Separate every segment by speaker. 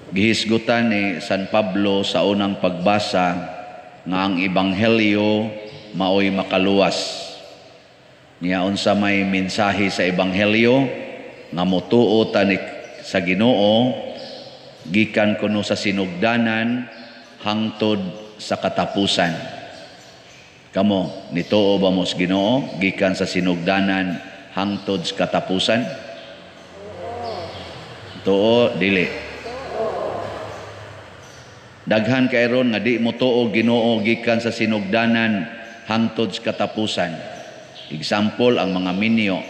Speaker 1: Gihisgutan ni San Pablo sa unang pagbasa nga ang ebanghelyo maoy makaluwas. Niya unsa may mensahe sa ebanghelyo nga motuo ta sa Ginoo gikan kuno sa sinugdanan hangtod sa katapusan. Kamo nituo ba mo sa Ginoo gikan sa sinugdanan hangtod sa katapusan? Tuo dili. Daghan kay ron nga di mo tuo Ginoo gikan sa sinugdanan hangtod sa katapusan. Example, ang mga minyo,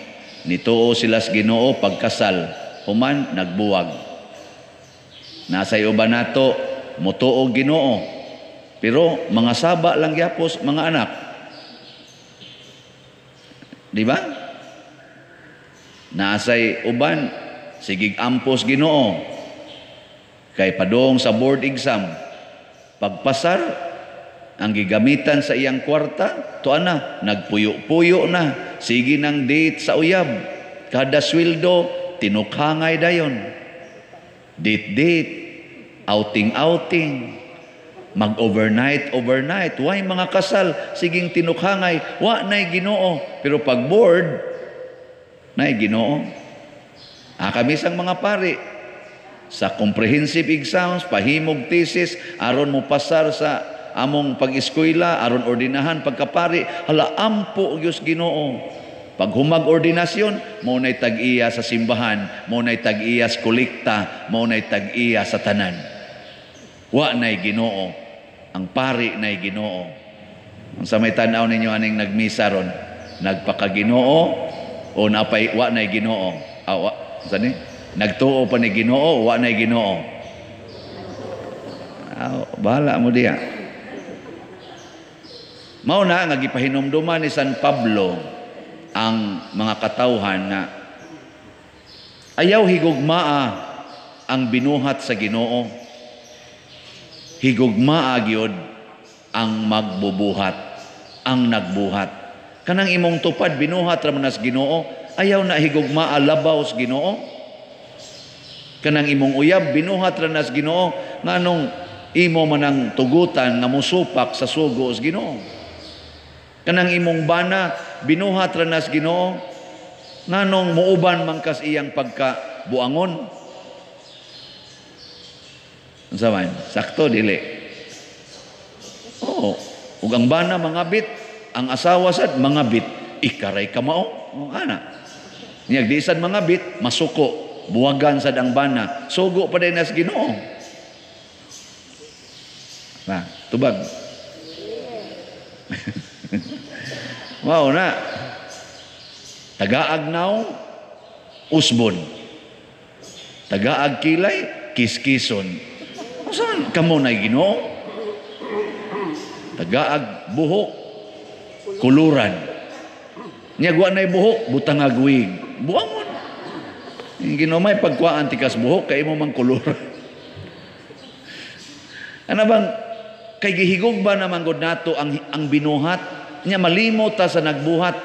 Speaker 1: nituo sila sa Ginoo pagkasal, human nagbuwag. Nasa uban nato, mutuo Ginoo, pero mga saba lang gyapos mga anak. Di ba? Nasay uban, sigig ampos Ginoo, kay padong sa board exam, pagpasar, ang gigamitan sa iyang kwarta, tuan na, nagpuyo-puyo na, sige ng date sa uyab, kada sweldo, tinukhangay dayon. Date-date, outing-outing, mag-overnight, why mga kasal, siging tinukhangay, wa na'y Ginoo, pero pag board, na'y Ginoo. Kami sang mga pari, sa comprehensive exams, pahimog thesis, aron mo pasar sa among pag-eskwela, aron ordinahan pagkapari, hala ampo gyud Ginoo. Pag humag ordinasyon, mo nay tag-iya sa simbahan, mo nay tag-iya sa kolekta, mo nay tag-iya sa tanan. Wa nay Ginoo, ang pari nay Ginoo. Unsa may tan-aw ninyo aning nagmisa ron, nagpaka-Ginoo o napay wa nay Ginoo? Unsa ni? Nagtuo pa ni Ginoo, wa nay Ginoo. Bahala mo diya. Mao na nga gipahinumduman ni San Pablo ang mga katawhan na ayaw higugmaa ang binuhat sa Ginoo. Higugmaa gyud ang magbubuhat, ang nagbuhat. Kanang imong tupad binuhat ra man sa Ginoo, ayaw na higugmaa labaw sa Ginoo. Kanang imong uyab binuhat ra nas Ginoo nganong imo man ang tugutan nga musupak sa sugo sa Ginoo. Kanang imong bana binuhat ra nas Ginoo nganong muuban man kas iyang pagkabuangon. Unsa man? Sakto dili. Oo, ug ang bana mangabit, ang asawa sad mangabit, ikaray ka mao. Ana. Niyag di sad mangabit, masuko. Buwagan sa dang bana, sugo pa din nas Ginoo. Na, tubag. Wow na. Tagaag naw, usbon. Tagaag kilay, kiskison. Saan kamo na Ginoo? Tagaag buhok, kuluran. Nyagwa na buhok, butang agwig. Buangon. Ginoo may pagkuhaan tikas buhok kay mo mang kulor. Ano bang kay gihigog ba naman gud nato ang binuhat nya malimot ta sa nagbuhat.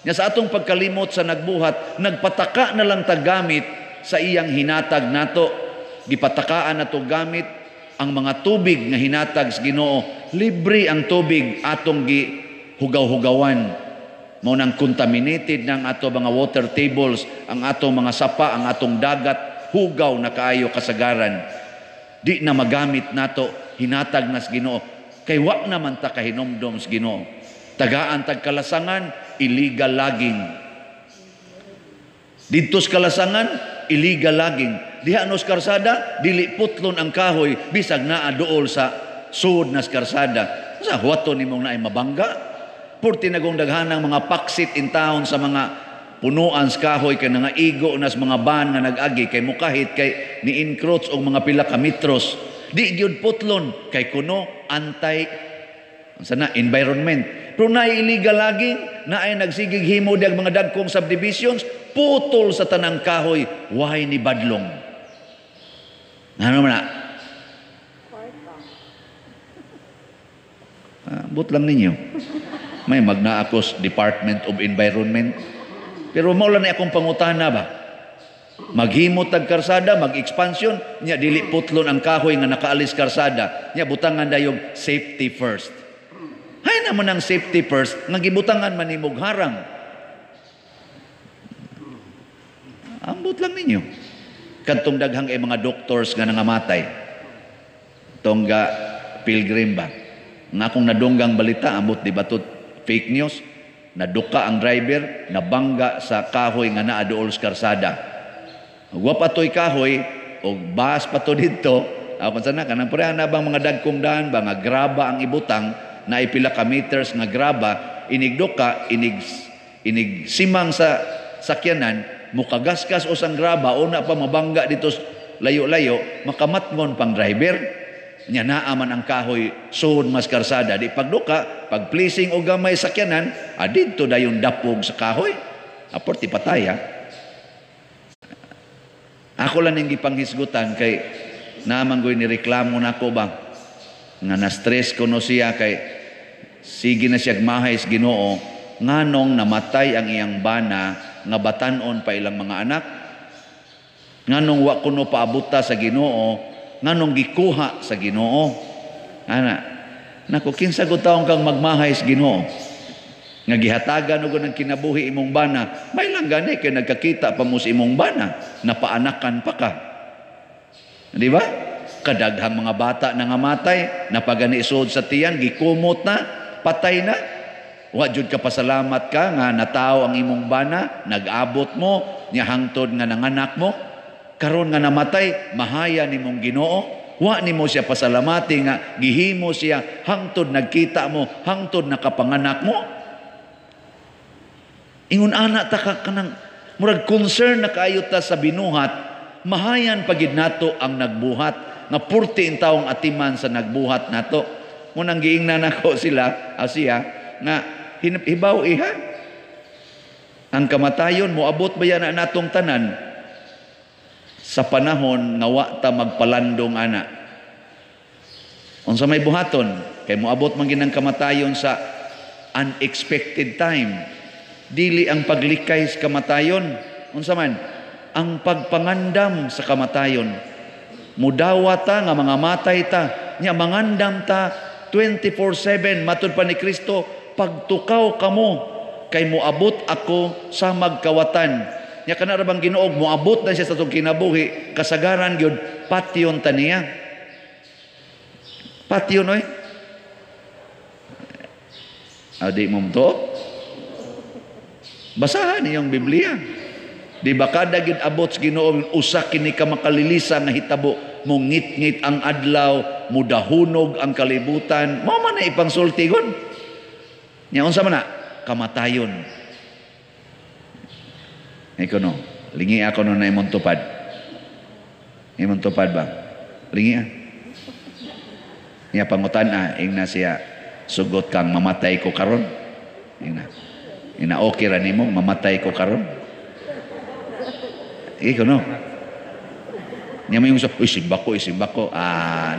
Speaker 1: Nya sa atong pagkalimot sa nagbuhat, nagpataka na lang ta gamit sa iyang hinatag nato. Gipatakaan nato gamit ang mga tubig nga hinatag sa Ginoo. Libre ang tubig atong gihugaw-hugawan. Mao nang contaminated ng ato mga water tables, ang ato mga sapa, ang atong dagat, hugaw na kaayo kasagaran. Di na magamit nato, hinatag nas Ginoo. Kay wa naman ta kahinomdom sa Ginoo. Tagaan tag kalasangan, illegal logging. Didto sa kalasangan, illegal logging. Diha nos karsada, dili putlon ang kahoy, bisag naa duol sa sud nas karsada. Sa huwaton nimong naay mabangga. Purti nagong daghanang mga paksit in town sa mga punuan sa kahoy kay nga igo nas mga ban nga nag-agi kay mukahit kay ni encroach og mga pila ka metros. Di gyud putlon kay kuno anti sana environment. Pero na illegal logging, na ay nagsigig himo dag mga dagkong subdivisions, putol sa tanang kahoy, wahay ni badlong. Ano man na? But lang ninyo. May magnaakos Department of Environment. Pero maulan na akong pangutana ba? Maghimot tag karsada, mag-expansion, nya dili putlon ang kahoy nga nakaalis karsada. Nya butangan dayog safety first. Hay naman ang safety first, nga gibutangan man nimog harang. Ambot lang ninyo. Kadtong daghang mga doctors nga nangamatay. Tongga pilgrim ba? Nga akong nadunggang balita, ambot di ba to fake news? Naduka ang driver, nabangga sa kahoy nga naa dool sa karsada. Wa pa to'y kahoy, o bas pa to dito, ako sana, kanang pareha na bang mga dagkong daan ba, nga graba ang ibutang, na ipila ka meters nga graba, inigduka, inig simang sa sakyanan, mukagaskas o sang graba, o na pa mabangga dito layo-layo, makamatngon pang driver, nya naaman ang kahoy, suhod mas karsada, di pagduka, pag pleasing o gamay sakyanan, dito da yung dapog sa kahoy, aporti pataya. Ako lang yung gipanghisgutan kay naman ko'y nireklamo na ko ba nga na-stress ko no siya kay sige na siya mahay sa Ginoo nganong namatay ang iyang bana nga batanon pa ilang mga anak nganong wa kuno paabuta sa Ginoo nganong gikuha sa Ginoo ana nako kinsa gud taong kang magmahay sa Ginoo nga gihatagan og ng kinabuhi imong bana may lang gani kay nagkakita pa mo sa imong bana napaanakan pa ka di ba kadaghang mga bata na ngamatay napagani isod sa tiyan gikumot na patay na wa jud ka pasalamat ka nga natawo ang imong bana nag-abot mo nya hangtod nga nanganak mo karon nga namatay mahaya nimong Ginoo wa nimo siya pasalamati nga gihimo siya hangtod nagkita mo hangtod nakapanganak mo. Ingon ana ta ka kanang murag concern na kaayo ta sa binuhat, mahayan pagid nato ang nagbuhat nga 40 taong atiman sa nagbuhat nato. Munang giingnan nako sila siya nga hibaw iha. Ang kamatayon moabot ba yan na natong tanan sa panahon nga wa ta magpalandong ana. Unsa may buhaton kay moabot man ginang kamatayon sa unexpected time. Dili ang paglikay sa kamatayon. Unsa man? Ang pagpangandam sa kamatayon. Mudawa ta nga mga matay ta. Nya mangandam ta 24/7 matud pa ni Kristo pagtukaw kamo kay moabot ako sa magkawatan. Nya kana ra bang Ginoo moabot na siya sa tong kinabuhi kasagaran gyud patyon ta niya. Patyon oy. Adi mo to? Basahan niyong Biblia. Di ba kada gid abot sa Ginoo usa kini ka makalilisa nga hitabo mo ngit-ngit ang adlaw, mudahunog ang kalibutan. Mao man na ipangsultigon. Nya unsa man na? Kamatayon. Ikaw no, lingi ako no na imong tupad. Imong tupad ba? Lingi ah. Nya pangutan ingna siya sugot kang mamatay ko karon. Ina okay ra nimo mamatay ko karon. Ikaw no. Nya may usap isimbako.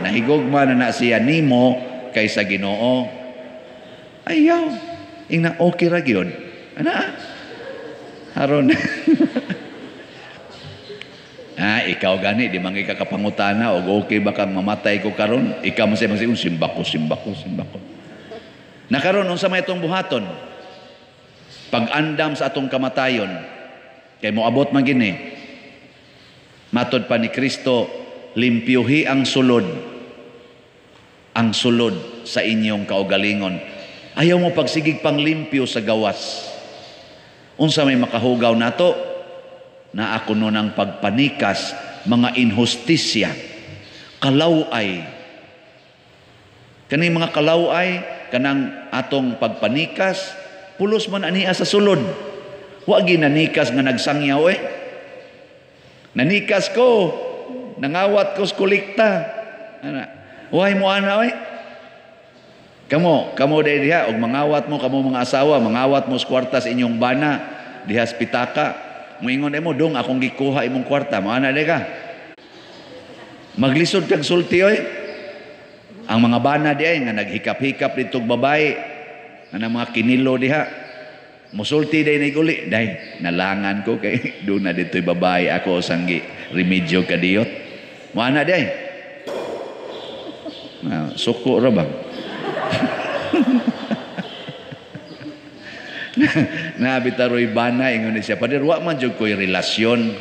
Speaker 1: Nahigugma na siya nimo kaysa Ginoo. Ayaw. Ina okay ra gyud. Ana. Haron. Ikaw gani di man ka kapangutana og okay ba kang mamatay ko karon? Ikaw man siya simbako. Nakaron unsa may itong buhaton? Pag-andam sa atong kamatayon kay moabot man gini matod pa ni Kristo limpyuhi ang sulod sa inyong kaugalingon. Ayaw mo pagsigig pang limpyo sa gawas. Unsa may makahugaw nato na ako no ng pagpanikas mga inhustisya kalaway kaning mga kalaway kanang atong pagpanikas pulos man aniya sa sulod. Wa ginanikas nga nagsangyaw Nanikas ko, nangawat ko sa kolekta. Huwag mo ana Kamo dahil diha, og mangawat mo, kamo mga asawa, mangawat mo sa kwarta sa inyong bana, diha sa pitaka. Moingon mo, dong, akong gikuha imong kwarta. Maana ka. Maglisod kag sulti Ang mga bana diha, nga naghikap-hikap ditong babae, nga mga kinilo diha. Musulti day na iguli. Day, nalangan ko kay doon na dito'y babae ako sanggi remedyo kadiyot. Mana day? Suko ra ba? Nabitaroy bana ingon siya, pader wa man jud ko'y relasyon.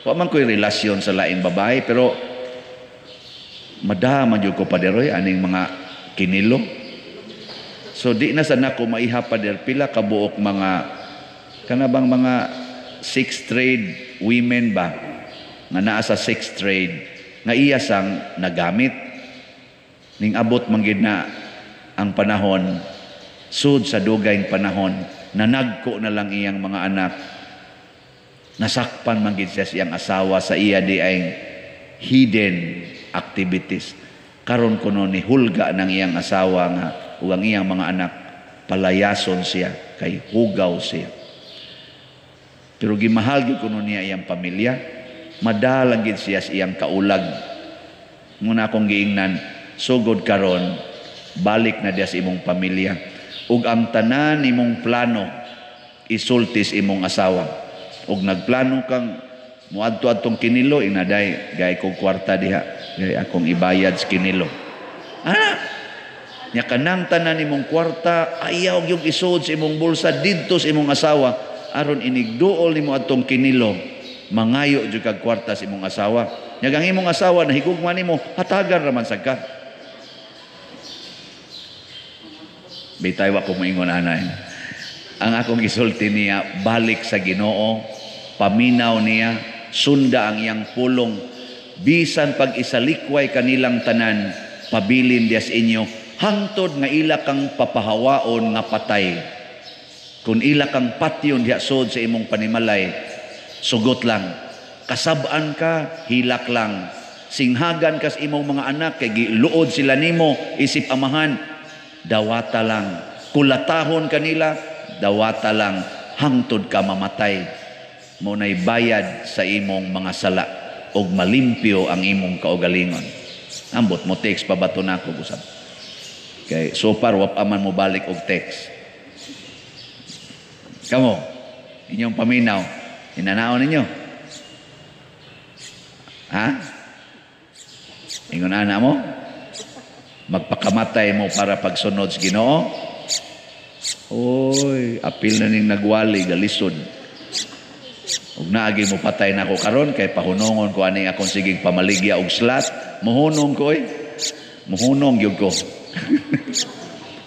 Speaker 1: Wa man ko'y relasyon sa lain babae, pero madaman jud ko paderoy aning mga kinilo. So di na sana ko maiha pader pila kabuok mga kanabang mga sixth trade women ba nga naa sa sixth trade nga iya sang nagamit ning abot man gid na ang panahon sud sa dugayng panahon nanagko na lang iyang mga anak, nasakpan man gid siya siyang asawa sa iya di ay hidden activities. Karon kuno ni hulga ng iyang asawa nga ug ang iyang mga anak palayason siya kay hugaw siya. Pero gimahal gid kuno niya iyang pamilya, madalang gid siya sa iyang kaulag. Muna akong giingnan, sugod karon balik na diya sa imong pamilya. Ug ang tanan imong plano isultis imong asawa. Ug nagplano kang muadto atong kinilo inaday gay kog kwarta diha, gay akong ibayad sa kinilo. Nya kanang tanan imong kwarta ayaw yung isud sa imong bulsa didto sa imong asawa aron inigduol nimo atong kinilo. Mangayo jud kag kwarta sa imong asawa. Nya ang imong asawa nahigugma nimo hatagan ra man sad ka. Bitay wa ko moingon anay. Ang akong isulti niya balik sa Ginoo, paminaw niya, sunda ang iyang pulong, bisan pag isalikway kanilang tanan, pabilin diya sa inyo, hangtod nga ila kang papahawaon nga patay. Kung ila kang patyon diya sod sa imong panimalay, sugot lang. Kasabaan ka, hilak lang. Singhagan ka sa imong mga anak, kay giluod sila nimo, isip amahan, dawata lang. Kulatahon kanila, dawata lang. Hangtod ka mamatay. Muna'y bayad sa imong mga sala og malimpyo ang imong kaugalingon. Ambot mo text pabato na ako usab. Kay so far wa pa man mo balik og text. Kamo, inyong paminaw, inanaon ninyo. Ha? Ingon ana mo? Magpakamatay mo para pagsunod sa Ginoo? Oy, apil na ning nagwali galisod. Ug naagi mo patay na ko karon kay pahunongon ko ani akong sigig pamaligya og slat, muhunong ko muhunong gyud ko.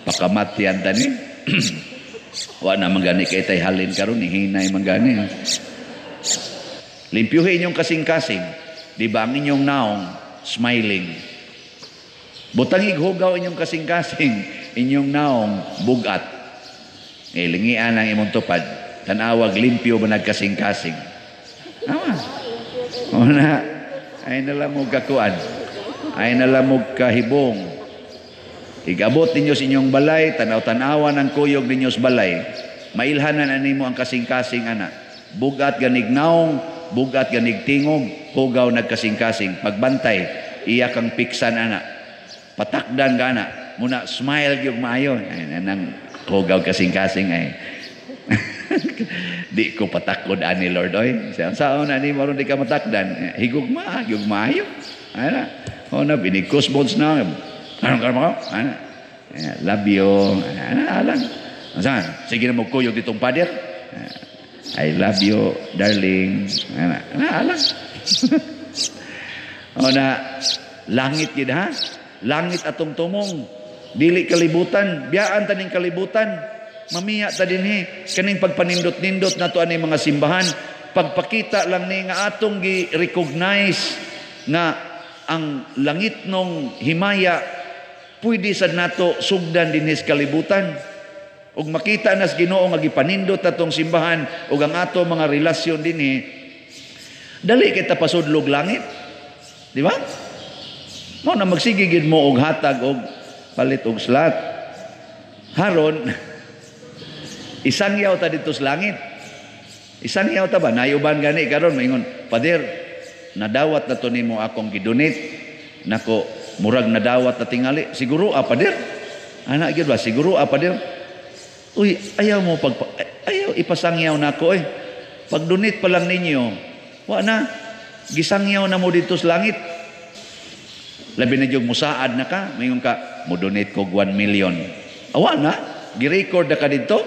Speaker 1: Pakamatian tani. Wa na mangani kay tay halin karon hinay mangani. Limpyuhin inyong kasing-kasing, di ba ang inyong naong smiling. Butangig hugaw inyong kasing-kasing, inyong naong bugat. Lingian ang imong tupad, tanawag limpyo ba nagkasing-kasing. Una, ay nalamog kakuan, ay nalamog kahibong. Igabot ninyo sa inyong balay, tanaw-tanawan ang kuyog ninyo sa balay. Mailhanan animo ang kasing-kasing ana. Bugat ganig naong, bugat ganig tingog, hugaw nagkasing-kasing. Pagbantay, iya kang piksan ana. Patakdan ka na. Muna, smile yung maayo. Ay, nang hugaw kasing-kasing ay. Di ko patakod ani Lord oy. Saan ani mo ron di ka matakdan. Higugma, yung maayo. Ay na. O na, binigkos bones na. Anong karma ko? Ay na. Love you. Ay na, alang. Saan? Sige na magkuyog ditong pader. I love you, darling. Ay na, alang. O na, langit yun ha? Langit atong tumong, dili kalibutan, biyaan taning kalibutan, mamiya ta dinhi kaning pagpanindot-nindot nato ani mga simbahan, pagpakita lang ni nga atong gi-recognize nga ang langit nung himaya pwede sad nato sugdan dinhi sa kalibutan. Ug makita nas Ginoo nga gipanindot atong simbahan ug ang ato mga relasyon dinhi, dali kita pasudlog langit, di ba? Mo na magsigigid mo og hatag og palit og slat. Haron isang yaw ta dito sa langit. Isang yaw ta ba nayuban gani karon maingon, Pader, nadawat na to nimo akong gidonate. Nako, murag nadawat na tingali. Siguro Pader. Ana gyud ba siguro Pader. Uy, ayaw mo ayaw ipasangyaw na ako Pag donate pa lang ninyo, wa na, gisangyaw na mo dito sa langit. Labi na yung musaad na ka, mayroon ka, mo donate ko 1 million. Awa na, gi-record na ka dito.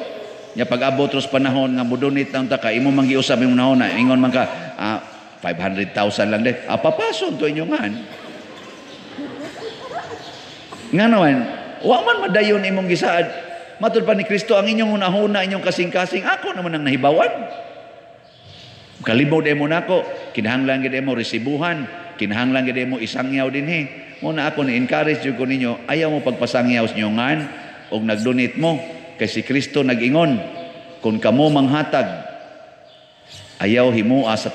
Speaker 1: Nya pag abot ros panahon nga mo donate na ka, imo manggiusap yung nahon na, ingon man ka, 500,000 lang din. Papason to inyo nga. Nga naman, wa man madayon imong gisaad. Matud pa ni Kristo, ang inyong hunahuna, inyong kasing-kasing, ako naman ang nahibawan. Kalibaw din mo na ako, kinahanglan gid mo resibuhan, kinahanglan gid mo isangyaw din Muna ako ni-encourage ko ninyo, ayaw mo pagpasangyaw sa inyo ngan, o nag-donate mo, kay si Kristo nag-ingon, kung kamo manghatag, ayaw himua sa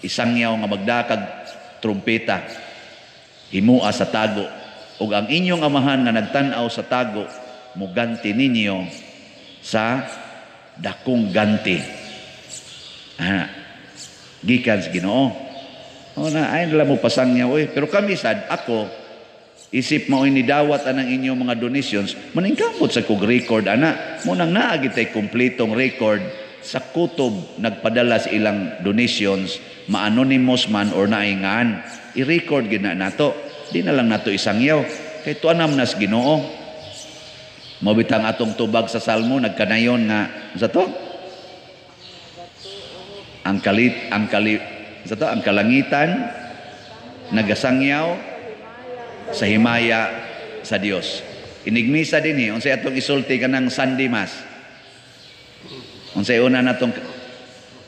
Speaker 1: isangyaw nga magdakag trumpeta, himua sa tago, ug ang inyong amahan nga nagtan-aw sa tago, muganti ninyo sa dakong ganti. Gikan sa Ginoo. Ay nila mo pasangyaw pero kami sad ako isip mo ini dawat anang inyong mga donations maningkamot sa kog record ana mo nang naagi tay kumpletong record sa kutob nagpadala sa ilang donations ma-anonymous man or naingan i-record gid na nato di na lang nato isangyaw kay tuanam nas Ginoo. Mabitang atong tubag sa Salmo nagkanayon nga sa to ang kalangitan nagasangyaw sa himaya sa Dios. Inigmisa din unsay atong isulti kanang Sunday Mass. Unsay una natong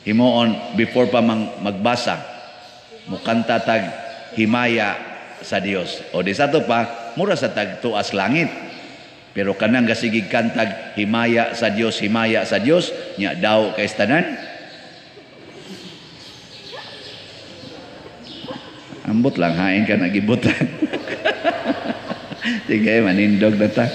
Speaker 1: himuon before pa magbasa mukanta tag himaya sa Dios. O di sa to pa mura sa tag tuas langit. Pero kanang gasigig kantag himaya sa Dios nya daw kay tanan. Ambot lang hain ka nagibutan. Sige manindog na ta.